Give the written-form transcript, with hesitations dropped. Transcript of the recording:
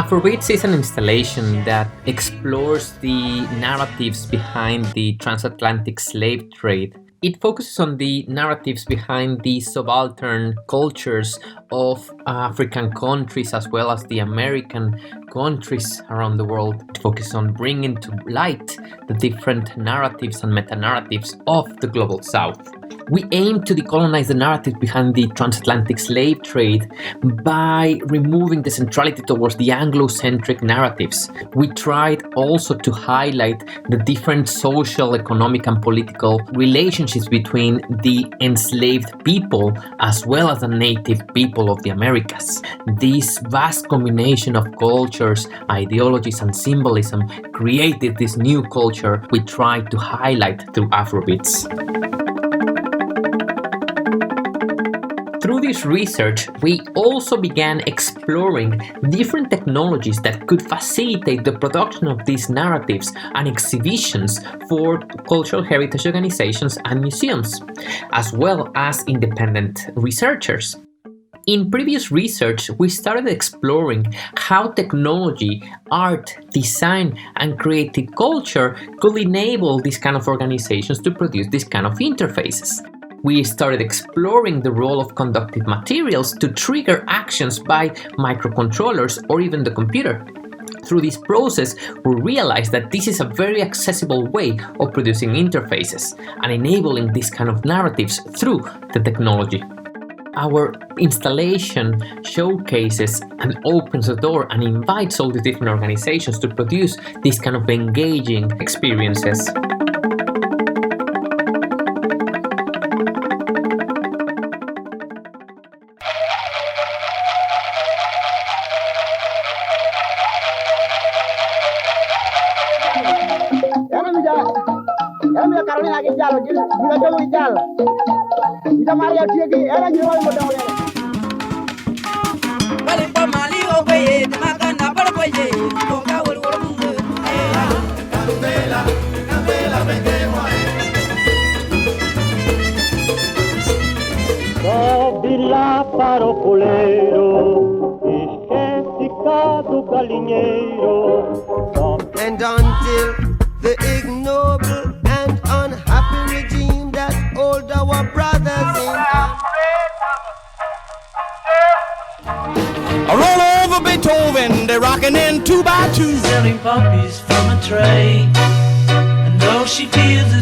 Afrobits is an installation that explores the narratives behind the transatlantic slave trade. It focuses on the narratives behind the subaltern cultures of African countries as well as the American countries around the world. It focuses on bringing to light the different narratives and meta-narratives of the Global South. We aim to decolonize the narrative behind the transatlantic slave trade by removing the centrality towards the Anglo-centric narratives. We tried also to highlight the different social, economic, and political relationships between the enslaved people as well as the native people of the Americas. This vast combination of cultures, ideologies, and symbolism created this new culture we tried to highlight through Afrobits. Through this research, we also began exploring different technologies that could facilitate the production of these narratives and exhibitions for cultural heritage organizations and museums, as well as independent researchers. In previous research, we started exploring how technology, art, design, and creative culture could enable these kind of organizations to produce these kind of interfaces. We started exploring the role of conductive materials to trigger actions by microcontrollers or even the computer. Through this process, we realized that this is a very accessible way of producing interfaces and enabling these kind of narratives through the technology. Our installation showcases and opens the door and invites all the different organizations to produce these kind of engaging experiences. Sobe lá para o coleiro, esquece cá do galinheiro. And until the ignoble and unhappy regime that hold our brothers in roll over Beethoven, they're rocking in 2 by 2. Selling poppies from a tray, and though she feels